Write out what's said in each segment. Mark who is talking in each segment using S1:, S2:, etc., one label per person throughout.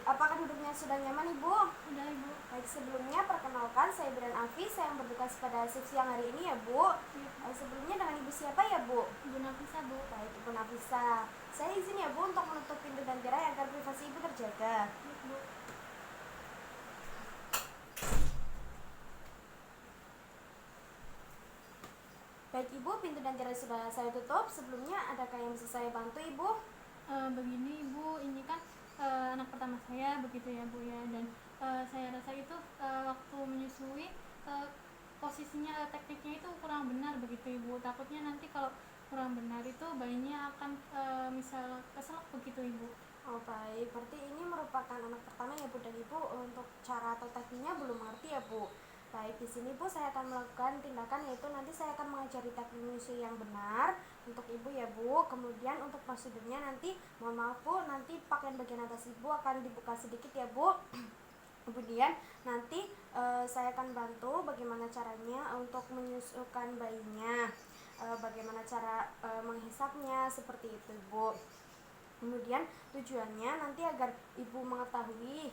S1: apakah duduknya sudah nyaman Ibu?
S2: Udah Ibu.
S1: Baik, sebelumnya perkenalkan saya Biran Afi, saya yang bertugas pada shift siang hari ini ya Bu. Sebelumnya dengan Ibu siapa ya Bu?
S2: Ibu Nafisa Bu.
S1: Baik, Ibu Nafisa. Saya izin ya Bu untuk menutup pintu dan tirai agar privasi Ibu terjaga.
S2: Baik Bu.
S1: Baik Ibu, pintu dan tirai sudah saya tutup. Sebelumnya adakah yang bisa saya bantu Ibu?
S2: Begini Ibu, ini kan anak pertama saya begitu ya Bu ya, dan saya rasa itu waktu menyusui posisinya tekniknya itu kurang benar begitu Ibu. Takutnya nanti kalau kurang benar itu bayinya akan misal keselak begitu Ibu.
S1: Oh baik, berarti ini merupakan anak pertama ya Bu, dan Ibu untuk cara atau tekniknya belum mengerti ya Bu. Baik, di sini Bu saya akan melakukan tindakan, yaitu nanti saya akan mengajari teknik menyusui yang benar untuk Ibu ya Bu. Kemudian untuk prosedurnya nanti, mohon maaf Bu, nanti pakaian bagian atas Ibu akan dibuka sedikit ya Bu. Kemudian nanti saya akan bantu bagaimana caranya untuk menyusukan bayinya, bagaimana cara menghisapnya, seperti itu Bu. Kemudian tujuannya nanti agar Ibu mengetahui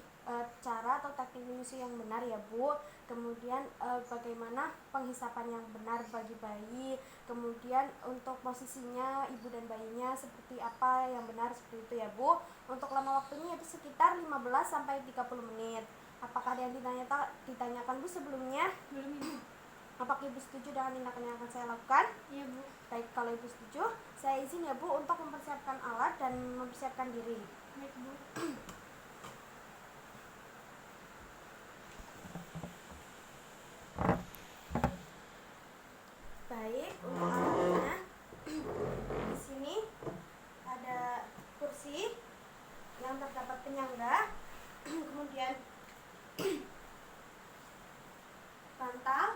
S1: cara atau teknik menyusui yang benar ya Bu. Kemudian bagaimana penghisapan yang benar bagi bayi. Kemudian untuk posisinya Ibu dan bayinya seperti apa yang benar, seperti itu ya Bu. Untuk lama waktunya itu sekitar 15 sampai 30 menit. Apakah ada yang ditanyakan Bu sebelumnya?
S2: Belum Ibu.
S1: Apakah Ibu setuju dengan tindakan yang akan saya lakukan?
S2: Iya Bu.
S1: Baik, kalau Ibu setuju, saya izin ya Bu untuk mempersiapkan alat dan mempersiapkan diri.
S2: Baik Bu.
S1: Baik, untuk alatnya di sini ada kursi yang terdapat penyangga, kemudian bantal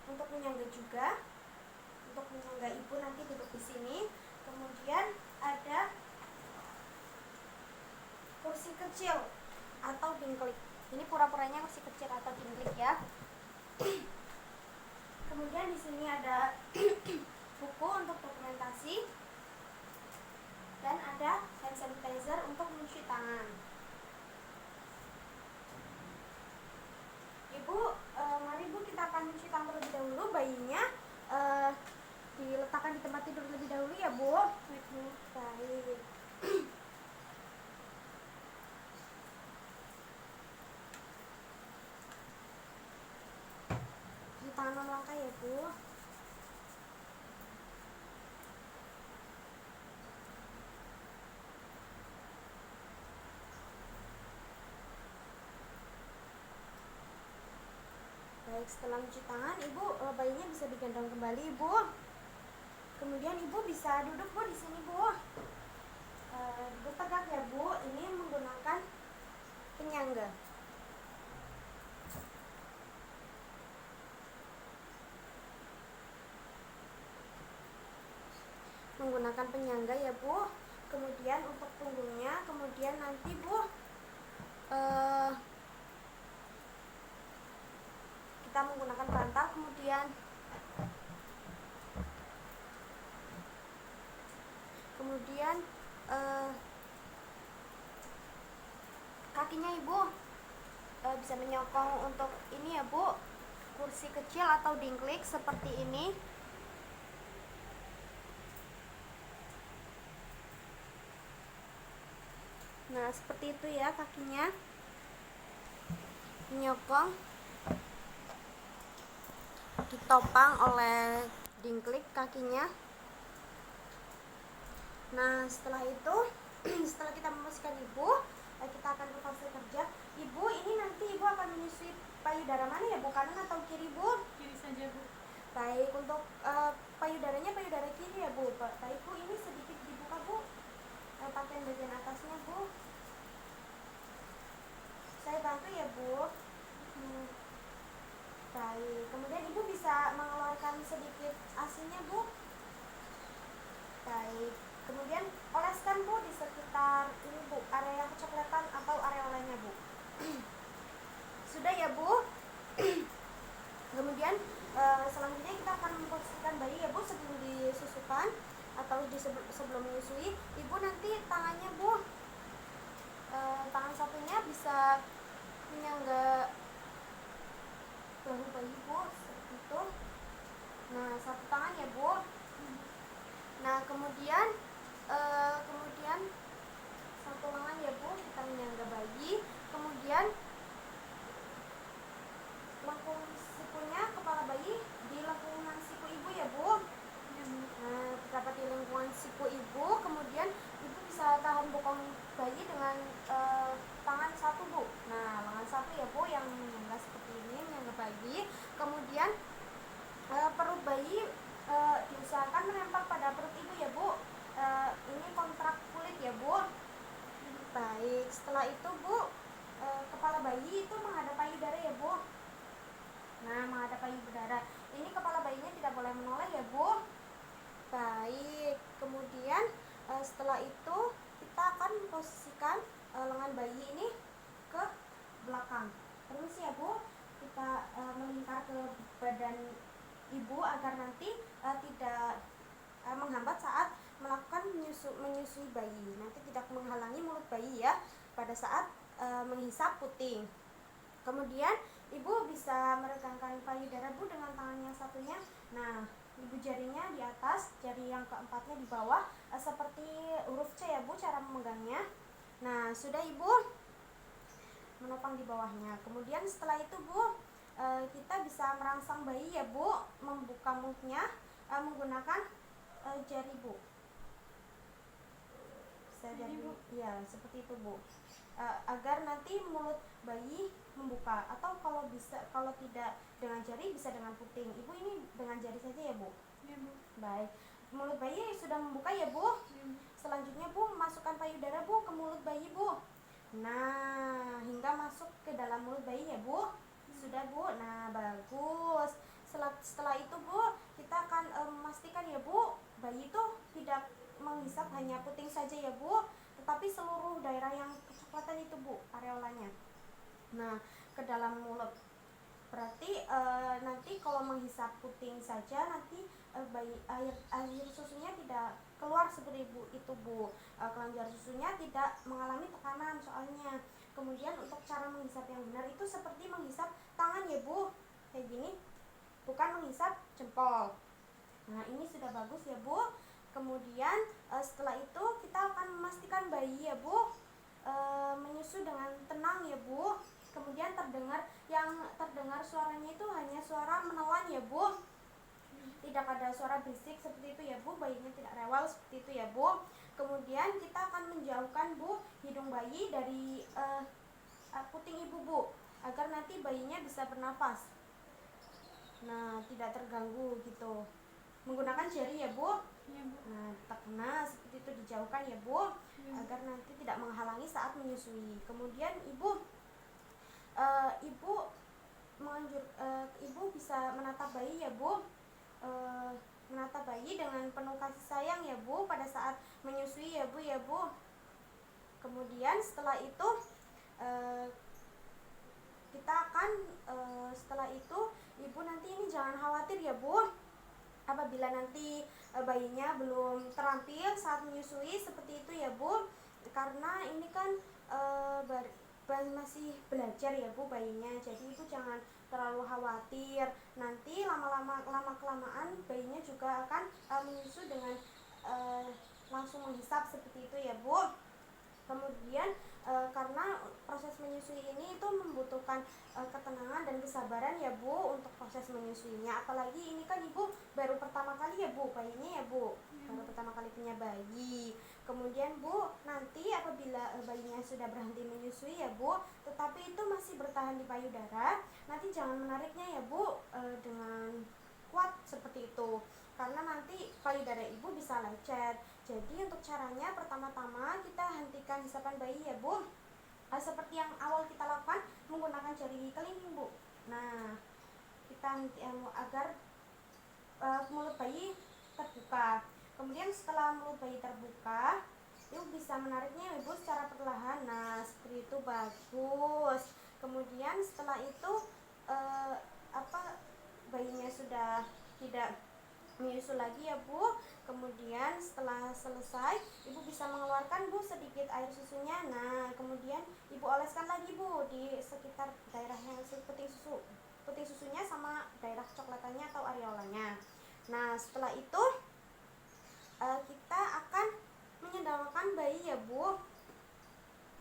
S1: untuk menyangga juga. Untuk menyangga Ibu nanti duduk di sini. Kemudian ada kursi kecil atau dingklik. Ini pura-puranya kursi kecil atau dingklik ya. Kemudian di sini ada buku untuk dokumentasi dan ada hand sanitizer untuk mencuci tangan. Ibu, mari Bu kita akan mencuci tangan terlebih dahulu. Bayinya diletakkan di tempat tidur lebih dahulu ya Bu.
S2: Baik Bu.
S1: Baik. Cuci tangan 6 langkah ya Bu. Baik, setelah mencuci tangan, Ibu bayinya bisa digendong kembali Ibu. Kemudian Ibu bisa duduk Bu di sini Bu. Duduk tegak ya Bu. Ini menggunakan penyangga. Menggunakan penyangga ya Bu. Kemudian untuk punggungnya, kemudian nanti Bu kita menggunakan bantal, kemudian kakinya Ibu bisa menyokong untuk ini ya Bu, kursi kecil atau dingklik seperti ini. Nah, seperti itu ya, kakinya menyokong, ditopang oleh dingklik kakinya. Nah, setelah itu setelah kita memasukkan Ibu, kita akan ke fase kerja. Ibu, ini nanti Ibu akan menyusui payudara mana ya Bu? Kanan atau kiri Bu?
S2: Kiri saja Bu.
S1: Baik, untuk payudaranya payudara kiri ya Bu. Baik Bu, ini sedikit dibuka Bu, pakaian bagian atasnya Bu. Saya bantu ya Bu. Baik, kemudian Ibu bisa mengeluarkan sedikit asinya Bu. Baik, kemudian oleskan Bu di sekitar ini Bu, area kecoklatan atau areolanya Bu. Sudah ya Bu. Kemudian selanjutnya kita akan memposisikan bayi ya Bu sebelum disusukan atau sebelum menyusui. Ibu nanti tangannya Bu, tangan satunya bisa menyangga bahu bayi Bu, seperti itu. Nah, satu tangan ya Bu. Nah, kemudian satu lengan ya Bu, kita menyangga bayi. Kemudian lengkung sikunya, kepala bayi di lengkungan siku ibu ya Bu. Nah, dapat di lingkungan siku ibu, kemudian ibu bisa tahan bokong bayi dengan tangan satu Bu. Nah, lengan satu ya Bu, yang menyangga seperti ini, menyangga bayi. Kemudian perut bayi diusahakan menempel pada perut ibu ya Bu. Ini kontrak kulit ya Bu. Baik, setelah itu Bu, kepala bayi itu menghadap payudara ya Bu. Nah, menghadap payudara. Ini kepala bayinya tidak boleh menoleh ya Bu. Baik, kemudian setelah itu kita akan posisikan lengan bayi ini ke belakang. Terus ya Bu, kita melingkar ke badan ibu agar nanti tidak menghambat saat melakukan menyusui bayi. Nanti tidak menghalangi mulut bayi ya pada saat menghisap puting. Kemudian ibu bisa meregangkan payudara Bu dengan tangan yang satunya. Nah, ibu jarinya di atas, jari yang keempatnya di bawah, seperti huruf C ya Bu cara memegangnya. Nah, sudah ibu menopang di bawahnya. Kemudian setelah itu Bu, kita bisa merangsang bayi ya Bu, membuka mulutnya menggunakan jari Bu. Bisa jari Bu. Ya, seperti itu Bu. Agar nanti mulut bayi membuka, atau kalau tidak dengan jari bisa dengan puting. Ibu ini dengan jari saja ya Bu.
S2: Ya Bu.
S1: Baik, mulut bayi sudah membuka ya Bu. Selanjutnya Bu, masukkan payudara Bu ke mulut bayi Bu. Nah, hingga masuk ke dalam mulut bayi ya Bu. Sudah Bu. Nah, bagus. Setelah itu Bu, kita akan memastikan ya Bu, bayi itu tidak menghisap hanya puting saja ya Bu, tetapi seluruh daerah yang kecoklatan itu Bu, areolanya. Nah, ke dalam mulut. Berarti nanti kalau menghisap puting saja, nanti bayi air susunya tidak keluar seperti itu Bu. Kelenjar susunya tidak mengalami tekanan soalnya. Kemudian untuk cara menghisap yang benar itu seperti menghisap tangan ya Bu, kayak gini, bukan menghisap jempol. Nah, ini sudah bagus ya Bu. Kemudian setelah itu kita akan memastikan bayi ya Bu menyusu dengan tenang ya Bu. Kemudian terdengar suaranya itu hanya suara menelan ya Bu. Tidak ada suara berisik seperti itu ya Bu, bayinya tidak rewel seperti itu ya Bu. Kemudian kita akan menjauhkan Bu hidung bayi dari puting ibu Bu, agar nanti bayinya bisa bernafas. Nah, tidak terganggu gitu. Menggunakan jari ya Bu.
S2: Ya Bu.
S1: Nah, seperti itu dijauhkan ya Bu, agar nanti tidak menghalangi saat menyusui. Kemudian ibu bisa menatap bayi ya Bu. Menatap bayi dengan penuh kasih sayang ya Bu pada saat menyusui ya Bu ya Bu. Kemudian setelah itu setelah itu ibu nanti ini jangan khawatir ya Bu, apabila nanti bayinya belum terampil saat menyusui seperti itu ya Bu, karena ini kan masih belajar ya Bu bayinya, jadi ibu jangan terlalu khawatir. Nanti lama kelamaan bayinya juga akan menyusu dengan langsung menghisap seperti itu ya Bu. Kemudian karena proses menyusui ini itu membutuhkan ketenangan dan kesabaran ya Bu untuk proses menyusuinya. Apalagi ini kan ibu baru pertama kali ya Bu bayinya ya Bu, baru pertama kali punya bayi. Kemudian Bu, nanti apabila bayinya sudah berhenti menyusui ya Bu, tetapi itu masih bertahan di payudara, nanti jangan menariknya ya Bu dengan kuat seperti itu, karena nanti payudara ibu bisa lecet. Jadi untuk caranya, pertama-tama kita hentikan hisapan bayi ya Bu, seperti yang awal kita lakukan menggunakan jari kelingking Bu. Nah, kita agar mulut bayi terbuka. Kemudian setelah mulut bayi terbuka, ibu bisa menariknya ibu secara perlahan. Nah, seperti itu, bagus. Kemudian setelah itu bayinya sudah tidak menyusu lagi ya Bu. Kemudian setelah selesai, ibu bisa mengeluarkan Bu sedikit air susunya. Nah, kemudian ibu oleskan lagi Bu di sekitar daerah yang putih susunya sama daerah coklatannya atau areolanya. Nah, setelah itu kita akan menyedawakan bayi ya Bu,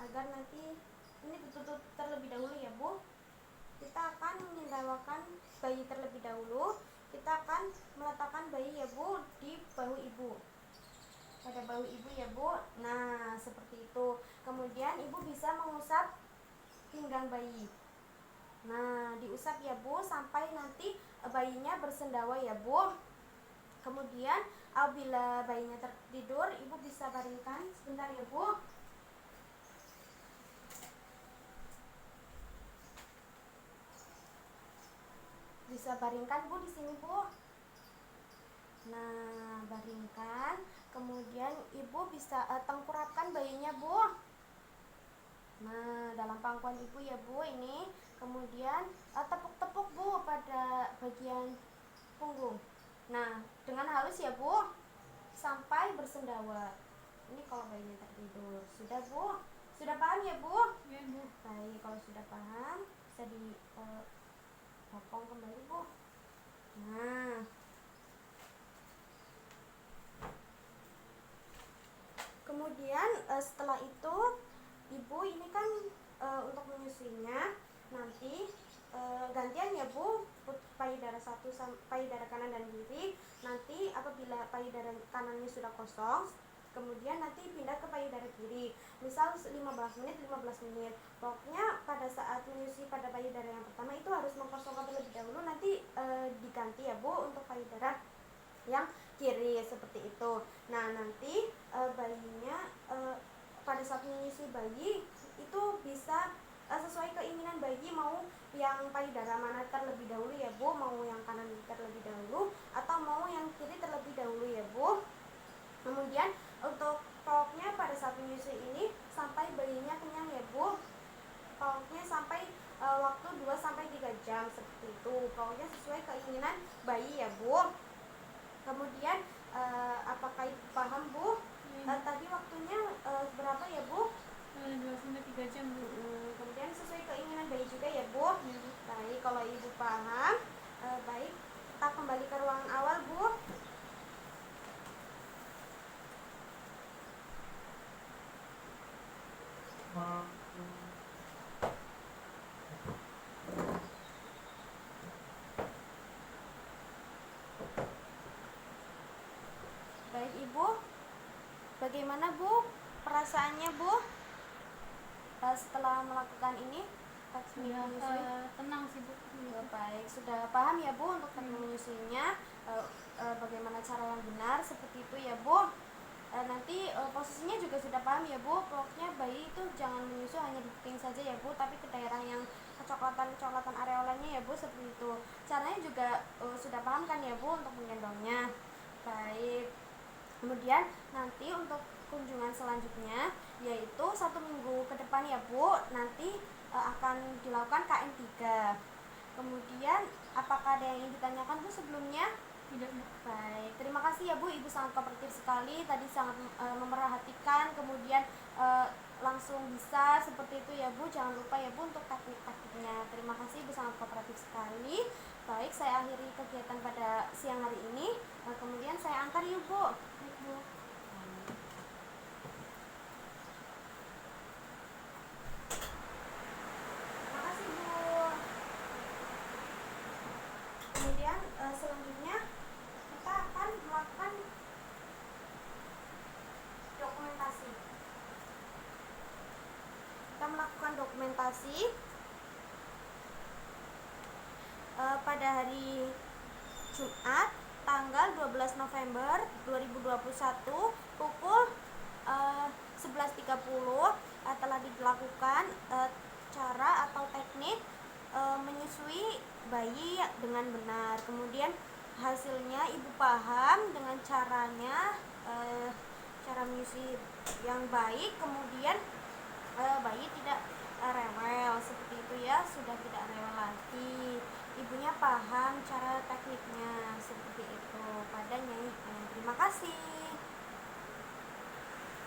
S1: agar nanti ini ditutup terlebih dahulu ya Bu. Kita akan menyedawakan bayi terlebih dahulu. Kita akan meletakkan bayi ya Bu di bahu ibu, pada bahu ibu ya Bu. Nah, seperti itu. Kemudian ibu bisa mengusap pinggang bayi. Nah, diusap ya Bu sampai nanti bayinya bersendawa ya Bu. Kemudian apabila bayinya tertidur, ibu bisa baringkan sebentar ya Bu. Bisa baringkan Bu di sini Bu. Nah, baringkan. Kemudian ibu bisa tengkurapkan bayinya Bu. Nah, dalam pangkuan ibu ya Bu ini. Kemudian tepuk-tepuk Bu pada bagian punggung. Nah, dengan halus ya Bu, sampai bersendawa. Ini kalau bayinya tertidur. Sudah Bu? Sudah paham ya Bu?
S2: Ya Bu.
S1: Baik, kalau sudah paham bisa dipotong kembali Bu. Nah, kemudian setelah itu ibu ini kan untuk menyusuinya nanti gantian ya Bu, payudara payudara kanan dan kiri. Nanti apabila payudara kanannya sudah kosong, kemudian nanti pindah ke payudara kiri. Misal 15 menit, 15 menit. Pokoknya pada saat menyusui pada payudara yang pertama itu harus mengkosongkan terlebih dahulu, nanti diganti ya Bu untuk payudara yang kiri seperti itu. Nah, nanti bayinya pada saat menyusui bayi itu bisa sesuai keinginan bayi, mau yang payudara mana terlebih dahulu ya Bu, mau yang kanan terlebih dahulu atau mau yang kiri terlebih dahulu ya Bu. Kemudian untuk pokoknya pada saat menyusui ini sampai bayinya kenyang ya Bu. Pokoknya sampai waktu 2-3 jam seperti itu. Pokoknya sesuai keinginan bayi ya Bu. Kemudian apakah ibu paham Bu? Tadi waktunya berapa ya Bu?
S2: 2-3 jam Bu.
S1: Kemudian sesuai keinginan bayi juga ya Bu. Baik, kalau ibu paham, baik kita kembali ke ruangan awal Bu. Baik Ibu, bagaimana Bu perasaannya Bu setelah melakukan ini teknik menyusui?
S2: Tenang sih Bu.
S1: Baik, sudah paham ya Bu untuk teknik menyusuinya, bagaimana cara yang benar seperti itu ya Bu. Nanti posisinya juga sudah paham ya Bu. Pokoknya bayi itu jangan menyusu hanya di kuping saja ya Bu, tapi ke daerah yang kecoklatan areolanya ya Bu, seperti itu. Caranya juga sudah paham kan ya Bu untuk menggendongnya. Baik. Kemudian nanti untuk kunjungan selanjutnya yaitu 1 minggu ke depan ya Bu, nanti akan dilakukan KM3. Kemudian apakah ada yang ingin ditanyakan Bu sebelumnya?
S2: Tidak Bu.
S1: Baik, terima kasih ya Bu, Ibu sangat kooperatif sekali, tadi sangat memerhatikan, kemudian langsung bisa seperti itu ya Bu. Jangan lupa ya Bu untuk teknik-tekniknya. Terima kasih Ibu, sangat kooperatif sekali. Baik, saya akhiri kegiatan pada siang hari ini. Kemudian saya antar yuk Bu.
S2: Baik Bu.
S1: Terima kasih Bu. Kemudian selanjutnya kita akan melakukan dokumentasi. Kita melakukan dokumentasi pada hari Jumat tanggal 12 November 2021 pukul 11.30 telah dilakukan cara atau teknik menyusui bayi dengan benar. Kemudian hasilnya ibu paham dengan caranya, cara menyusui yang baik. Kemudian bayi tidak rewel seperti itu ya, sudah tidak rewel lagi. Ibunya paham cara tekniknya seperti itu pada kasih.